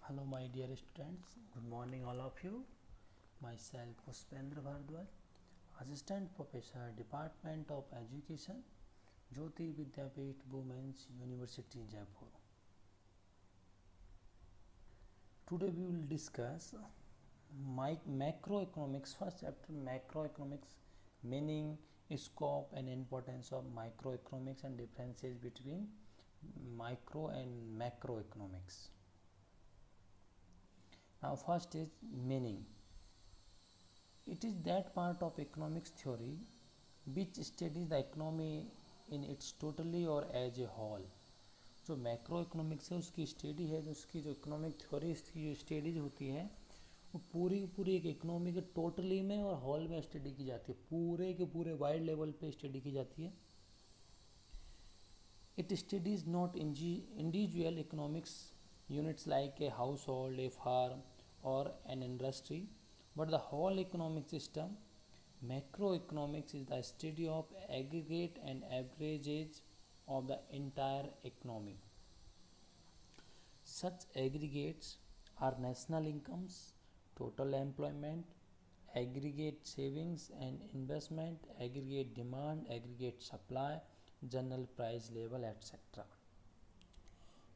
Hello, my dear students. Good morning, all of you. Myself, Puspendra Bhardwaj, Assistant Professor, Department of Education, Jyoti Vidyapeeth Women's University, Jaipur. Today we will discuss macroeconomics. First chapter, macroeconomics, meaning, scope, and importance of microeconomics and differences between micro and macroeconomics. Now, first is meaning. It is that part of economics theory which studies the economy in its totally or as a whole. जो macro economics है उसकी study है, जो उसकी जो economic theory की जो studies होती है वो पूरी की पूरी एक इकोनॉमी के टोटली में और हॉल में स्टडी की जाती है, पूरे के पूरे वाइड लेवल पे स्टडी की जाती है. It studies not individual economics units like a household, a farm, or an industry, but the whole economic system. Macroeconomics is the study of aggregate and averages of the entire economy. Such aggregates are national incomes, total employment, aggregate savings and investment, aggregate demand, aggregate supply, general price level, etc.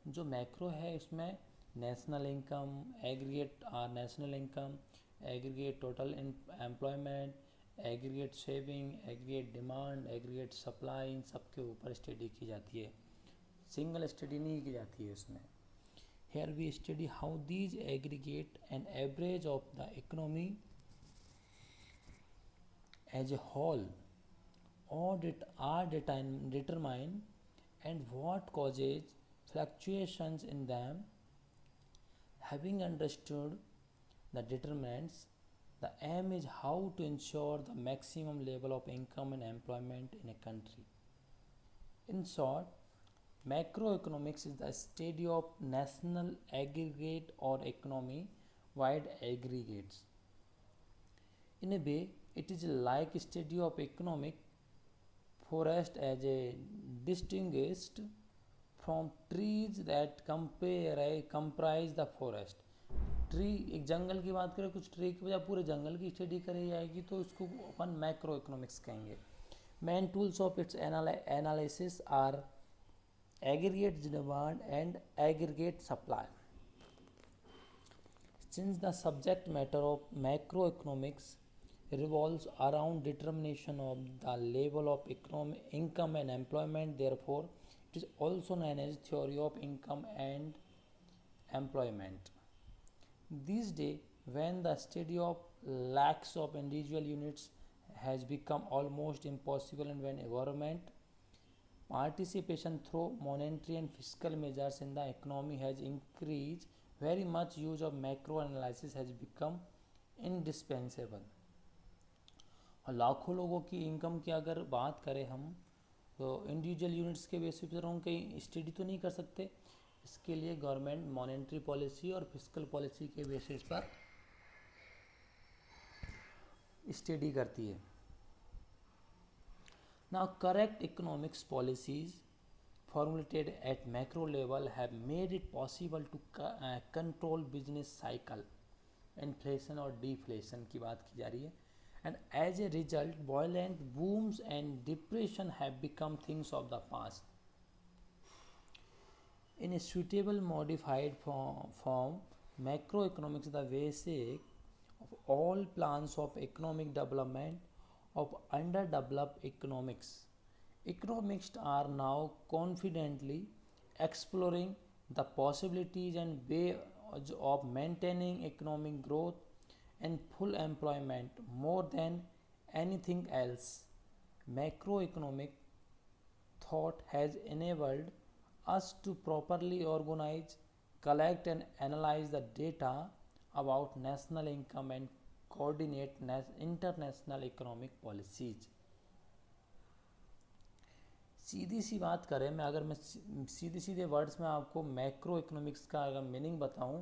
जो macro है उसमें national income, aggregate national income, aggregate total employment, aggregate saving, aggregate demand, aggregate supply, इन सब के ऊपर study की जाती है. सिंगल स्टडी नहीं की जाती है उसमें. Here we study how these aggregate and average of the economy as a whole audit are determined and what causes fluctuations in them. Having understood the determinants, the aim is how to ensure the maximum level of income and employment in a country. In short, macroeconomics is the study of national aggregate or economy wide aggregates. In a way, it is like study of economic forest as a distinguished from trees that comprise the forest. Tree, एक जंगल की बात करें, कुछ tree की बजाय पूरे जंगल की study करी जाएगी तो इसको अपन मैक्रो इकोनॉमिक्स कहेंगे. Main tools of its analysis are aggregate demand and aggregate supply. Since the subject matter of macroeconomics revolves around determination of the level of income and employment, therefore it is also known as theory of income and employment. These days, when the study of lakhs of individual units has become almost impossible, and when government participation through monetary and fiscal measures in the economy has increased very much, use of macro analysis has become indispensable. और लाखों लोगों की income की अगर बात करें हम तो इंडिविजुअल यूनिट्स के बेसिस पर हम कहीं स्टडी तो नहीं कर सकते. इसके लिए गवर्नमेंट मॉनेटरी पॉलिसी और फिस्कल पॉलिसी के बेसिस पर स्टडी करती है. Now correct economics policies formulated at macro level have made it possible to control business cycle, inflation और deflation की बात की जा रही है. And as a result, violent booms and depression have become things of the past. In a suitable modified form, macroeconomics is the basic of all plans of economic development of underdeveloped economics. Economists are now confidently exploring the possibilities and ways of maintaining economic growth and full employment more than anything else. Macroeconomic thought has enabled us to properly organize, collect and analyze the data about national income and coordinate international economic policies. सीधी सी बात करें, मैं सीधे सीधे words में आपको macro economics का अगर meaning बताऊं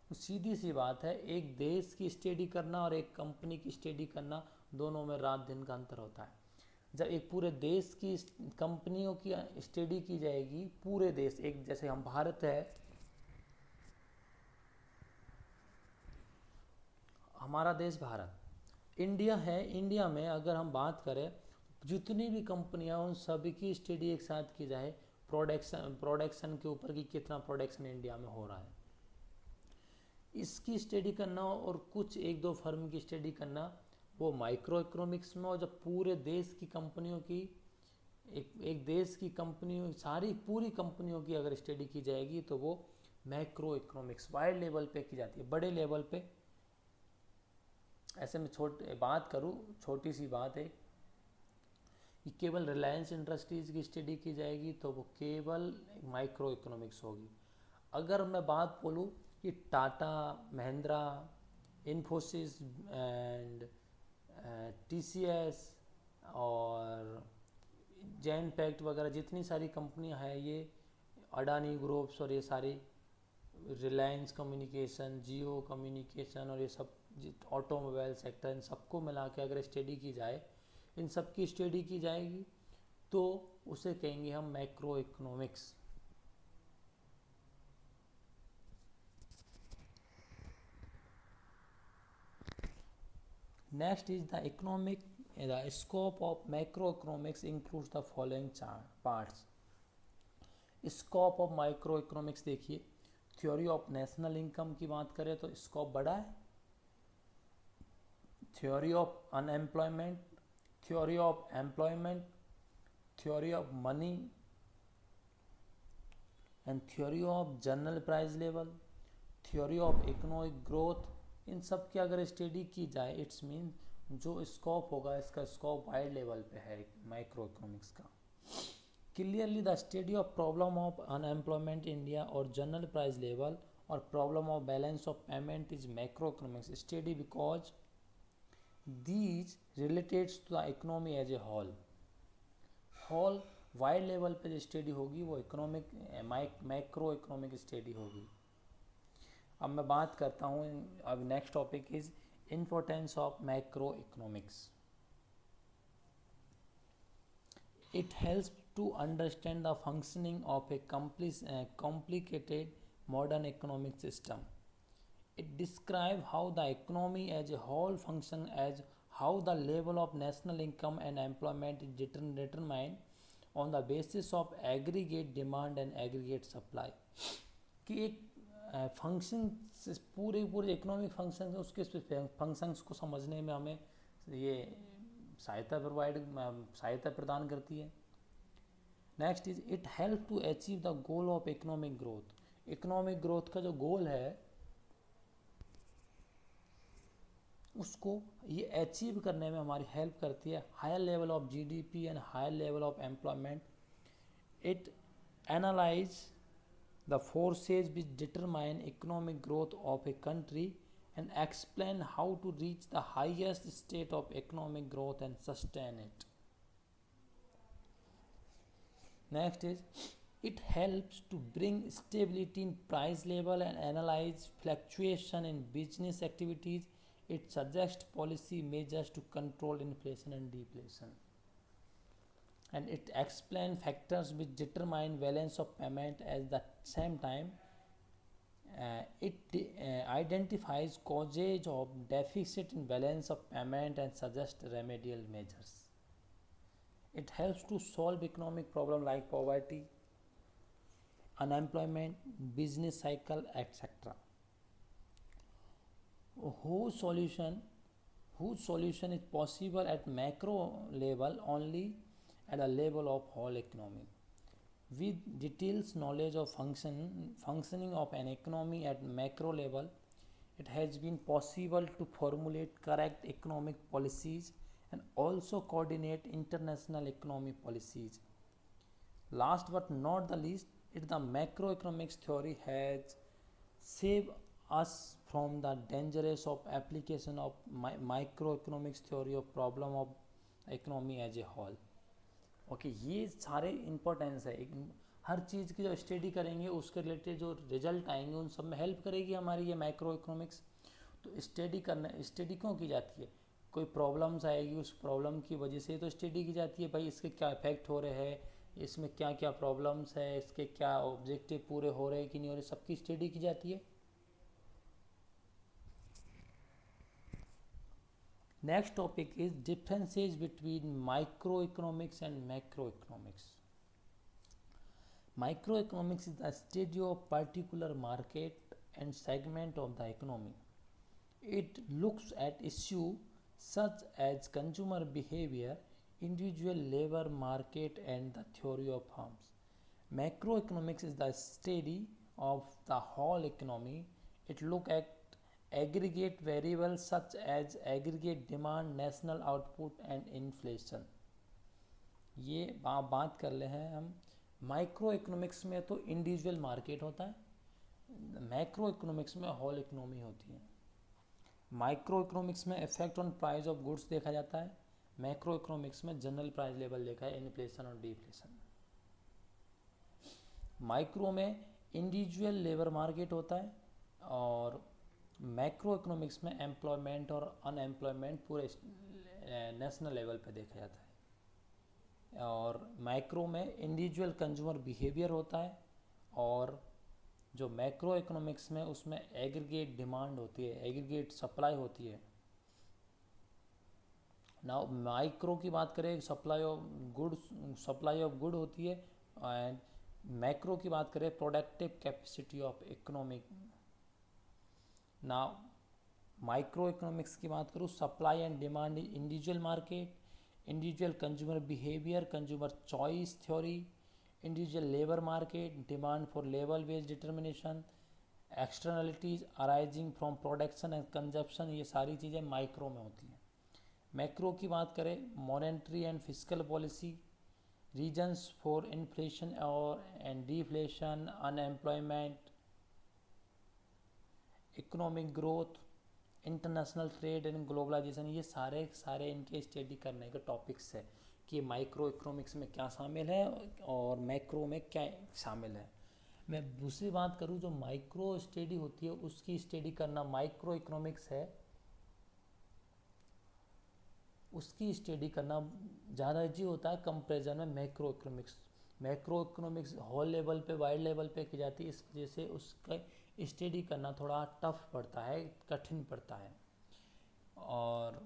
तो सीधी सी बात है, एक देश की स्टडी करना और एक कंपनी की स्टडी करना, दोनों में रात दिन का अंतर होता है. जब एक पूरे देश की कंपनियों की स्टडी की जाएगी, पूरे देश, एक जैसे हम भारत है हमारा देश भारत इंडिया है, इंडिया में अगर हम बात करें जितनी भी कंपनियां उन सभी की स्टडी एक साथ की जाए प्रोडक्शन के ऊपर कि कितना प्रोडक्शन इंडिया में हो रहा है, इसकी स्टडी करना और कुछ एक दो फर्म की स्टडी करना वो माइक्रो इकोनॉमिक्स में, और जब पूरे देश की कंपनियों की एक देश की कंपनियों सारी पूरी कंपनियों की अगर स्टडी की जाएगी तो वो मैक्रो इकोनॉमिक्स वाइड लेवल पे की जाती है, बड़े लेवल पे। ऐसे में बात करूँ, छोटी सी बात है कि केवल रिलायंस इंडस्ट्रीज़ की स्टडी की जाएगी तो वो केवल माइक्रो इकोनॉमिक्स होगी। अगर मैं बात बोलूँ कि टाटा, महिंद्रा, इन्फोसिस एंड टीसीएस और जैन पैक्ट वगैरह जितनी सारी कंपनियां हैं, ये अडानी ग्रुप्स और ये सारी रिलायंस कम्युनिकेशन, जियो कम्युनिकेशन और ये सब ऑटोमोबाइल सेक्टर, इन सबको मिला के अगर स्टडी की जाए, इन सब की स्टडी की जाएगी तो उसे कहेंगे हम macro economics. Next is the scope of macro economics includes the following parts. Scope of micro economics देखिए, थ्योरी ऑफ नेशनल इनकम की बात करें तो स्कोप बड़ा है। Theory of unemployment, theory of employment, theory of money and theory of general price level, theory of economic growth, इन सब की अगर स्टडी की जाए इट्स मीन जो स्कोप होगा इसका स्कोप वाइड लेवल पे है माइक्रो इकोनॉमिक्स का। Clearly the study of problem of unemployment India और जनरल प्राइस लेवल और problem of balance of payment is macro economics study because these related to the economy as a whole wide level पे जो study होगी वो economic macro economic study होगी। अब मैं बात करता हूँ, अब next topic is importance of macro economics. It helps to understand the functioning of a complicated modern economic system. It describes how the economy as a whole functions, as how the level of national income and employment is determined on the basis of aggregate demand and aggregate supply. कि एक function पूरे economic function उसके functions को समझने में हमें ये सहायता प्रदान करती है। Next is it help to achieve the goal of economic growth. Economic growth का जो गोल है उसको ये अचीव करने में हमारी हेल्प करती है। Higher level of GDP and higher level of employment. It analyse the forces which determine economic growth of a country and explain how to reach the highest state of economic growth and sustain it. Next is it helps to bring stability in price level and analyze fluctuation in business activities. It suggests policy measures to control inflation and deflation. And it explains factors which determine balance of payment. At the same time, it identifies causes of deficit in balance of payment and suggests remedial measures. It helps to solve economic problems like poverty, unemployment, business cycle, etc. Whose solution is possible at macro level only at a level of whole economy. With details knowledge of functioning of an economy at macro level, it has been possible to formulate correct economic policies and also coordinate international economic policies. Last but not the least, the macroeconomics theory has saved us from the dangers of application of microeconomics theory of problem of economy as a whole. Okay ये सारे importance है, हर चीज़ की जो study करेंगे उसके related जो result आएंगे उन सब में हेल्प करेगी हमारी ये मैक्रो इकोनॉमिक्स। तो स्टडी क्यों की जाती है? कोई प्रॉब्लम्स आएगी, उस प्रॉब्लम की वजह से तो स्टडी की जाती है, भाई इसके क्या इफेक्ट हो रहे हैं, इसमें क्या क्या प्रॉब्लम्स है, इसके क्या ऑब्जेक्टिव पूरे हो रहे हैं कि नहीं हो रहे, सबकी स्टडी की जाती है। Next topic is differences between microeconomics and macroeconomics. Microeconomics is the study of particular market and segment of the economy. It looks at issues such as consumer behavior, individual labor market, and the theory of firms. Macroeconomics is the study of the whole economy. It looks at aggregate variables such as aggregate demand, national output, and inflation. ये बात कर रहे हैं हम micro economics में। तो individual market होता है, मैक्रो इकोनॉमिक्स में होल इकोनॉमी होती है। माइक्रो इकोनॉमिक्स में effect on price of goods देखा जाता है, मैक्रो इकोनॉमिक्स में जनरल प्राइस लेवल देखा है, इन्फ्लेशन और डिफ्लेशन। माइक्रो में इंडिविजुअल लेबर मार्केट होता है और मैक्रो इकोनॉमिक्स में एम्प्लॉयमेंट और अनएम्प्लॉयमेंट पूरे नेशनल लेवल पे देखा जाता है। और माइक्रो में इंडिविजुअल कंज्यूमर बिहेवियर होता है और जो मैक्रो इकोनॉमिक्स में उसमें एग्रीगेट डिमांड होती है, एग्रीगेट सप्लाई होती है। नाउ माइक्रो की बात करें सप्लाई ऑफ गुड होती है, एंड मैक्रो की बात करें productive capacity of economic. Now micro economics की बात करूँ, supply and demand individual market, individual consumer behaviour, consumer choice theory, individual labour market, demand for labour wage determination, externalities arising from production and consumption, ये सारी चीज़ें micro में होती हैं। Macro की बात करें, monetary and physical policy, reasons for inflation और and deflation, unemployment, economic growth, international trade and globalisation, ये सारे इनके स्टडी करने के टॉपिक्स है कि माइक्रो इकोनॉमिक्स में क्या शामिल है और मैक्रो में क्या शामिल है। मैं दूसरी बात करूँ, जो माइक्रो स्टडी होती है उसकी स्टडी करना माइक्रो इकोनॉमिक्स है, उसकी स्टडी करना ज़्यादा ईजी होता है कंपेरिजन में macro economics. Macro economics whole level पे, वाइड लेवल पे की जाती है, इस वजह से उसका स्टडी करना थोड़ा टफ पड़ता है, कठिन पड़ता है। और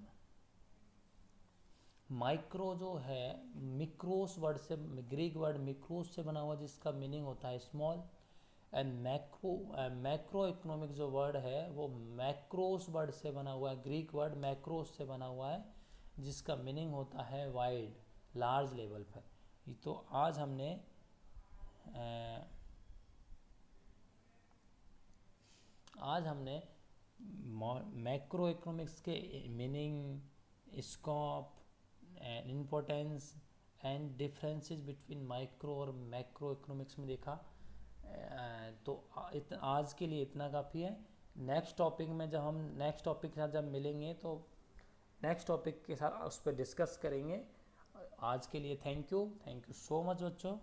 माइक्रो जो है मिक्रोस वर्ड से, ग्रीक वर्ड मिक्रोस से बना हुआ, जिसका मीनिंग होता है स्मॉल। एंड मैक्रो इकोनॉमिक जो वर्ड है वो मैक्रोस वर्ड से बना हुआ है, ग्रीक वर्ड मैक्रोस से बना हुआ है, जिसका मीनिंग होता है वाइड, लार्ज लेवल पर। तो आज हमने मैक्रो इकोनॉमिक्स के meaning, scope and importance and differences between micro और मैक्रो इकोनॉमिक्स में देखा। तो आज के लिए इतना काफ़ी है। नेक्स्ट टॉपिक में जब हम नेक्स्ट टॉपिक के साथ जब मिलेंगे तो नेक्स्ट टॉपिक के साथ उस पर डिस्कस करेंगे। आज के लिए थैंक यू सो मच बच्चों।